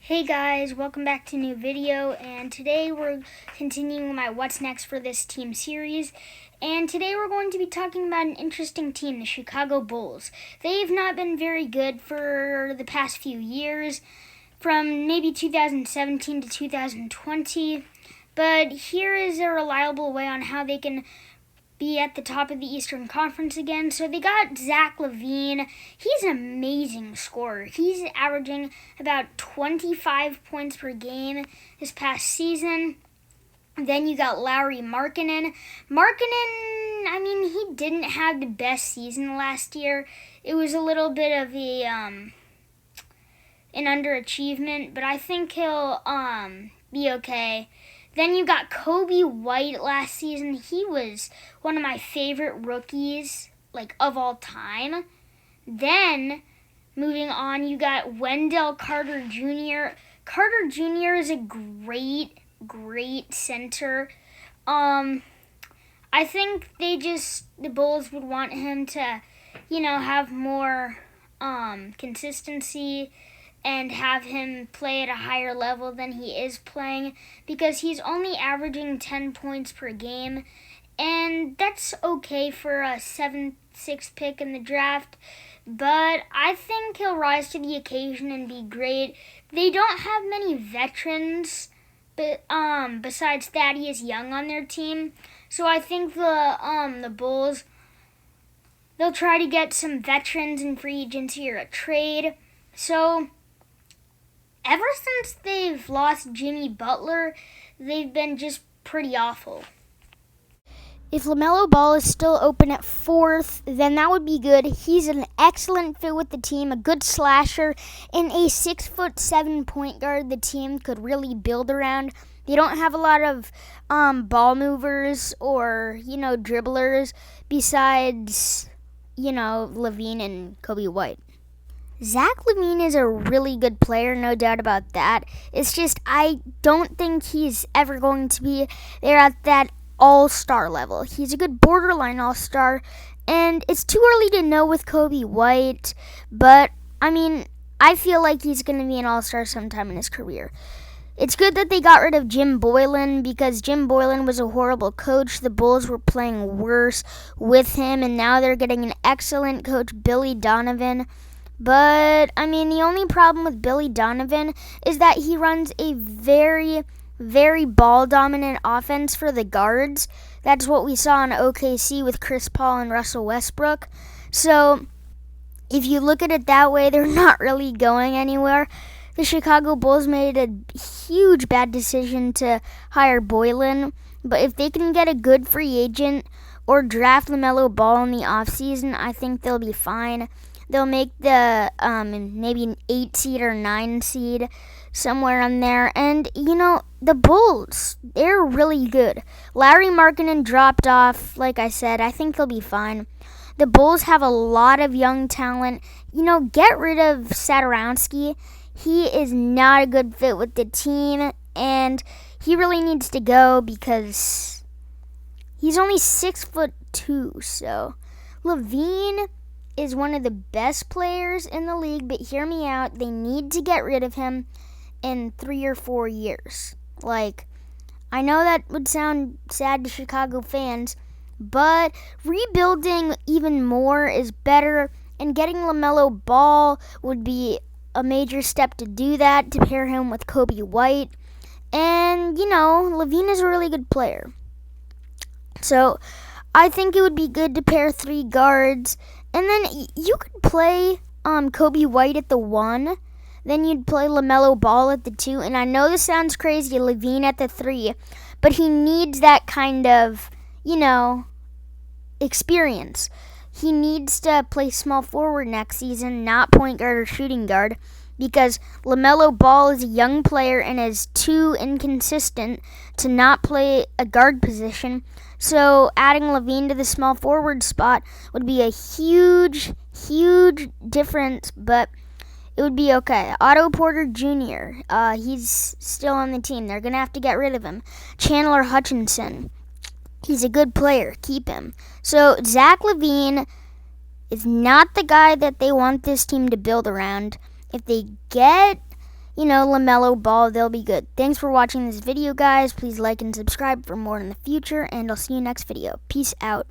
Hey guys, welcome back to a new video, and today we're continuing my What's Next for This Team series, and today we're going to be talking about an interesting team, the Chicago Bulls. They've not been very good for the past few years, from maybe 2017 to 2020, but here is a reliable way on how they can be at the top of the Eastern Conference again. So they got Zach LaVine. He's an amazing scorer. He's averaging about 25 points per game this past season. Then you got Lauri Markkanen. He didn't have the best season last year. It was a little bit of an underachievement, but I think he'll be okay. Then you got Coby White last season. He was one of my favorite rookies, of all time. Then, moving on, you got Wendell Carter Jr. Carter Jr. is a great center. I think the Bulls would want him to, have more consistency and have him play at a higher level than he is playing, because he's only averaging 10 points per game, and that's okay for a 7th, 6th pick in the draft, but I think he'll rise to the occasion and be great. They don't have many veterans besides Thaddeus Young on their team, so I think the Bulls, they'll try to get some veterans in free agency or a trade. So ever since they've lost Jimmy Butler, they've been just pretty awful. If LaMelo Ball is still open at 4th, then that would be good. He's an excellent fit with the team, a good slasher, and a 6'7" point guard the team could really build around. They don't have a lot of ball movers or, dribblers besides, LaVine and Coby White. Zach LaVine is a really good player, no doubt about that. It's just I don't think he's ever going to be there at that all-star level. He's a good borderline all-star, and it's too early to know with Coby White, but, I feel like he's going to be an all-star sometime in his career. It's good that they got rid of Jim Boylen, because Jim Boylen was a horrible coach. The Bulls were playing worse with him, and now they're getting an excellent coach, Billy Donovan. But, the only problem with Billy Donovan is that he runs a very, very ball-dominant offense for the guards. That's what we saw in OKC with Chris Paul and Russell Westbrook. So, if you look at it that way, they're not really going anywhere. The Chicago Bulls made a huge bad decision to hire Boylen. But if they can get a good free agent or draft LaMelo Ball in the offseason, I think they'll be fine. They'll make the maybe an 8 seed or 9 seed, somewhere on there. And, the Bulls, they're really good. Lauri Markkanen dropped off, like I said. I think they'll be fine. The Bulls have a lot of young talent. Get rid of Satoransky. He is not a good fit with the team, and he really needs to go because he's only 6'2", so LaVine is one of the best players in the league, but hear me out, they need to get rid of him in 3 or 4 years. I know that would sound sad to Chicago fans, but rebuilding even more is better, and getting LaMelo Ball would be a major step to do that, to pair him with Coby White, and, LaVine is a really good player. So, I think it would be good to pair 3 guards. And then you could play Coby White at the 1. Then you'd play LaMelo Ball at the 2. And I know this sounds crazy, LaVine at the 3. But he needs that kind of, experience. He needs to play small forward next season, not point guard or shooting guard, because LaMelo Ball is a young player and is too inconsistent to not play a guard position. So adding LaVine to the small forward spot would be a huge difference, but it would be okay. Otto Porter Jr., he's still on the team. They're going to have to get rid of him. Chandler Hutchinson, he's a good player. Keep him. So Zach LaVine is not the guy that they want this team to build around. If they get LaMelo Ball, they'll be good. Thanks for watching this video, guys. Please like and subscribe for more in the future, and I'll see you next video. Peace out.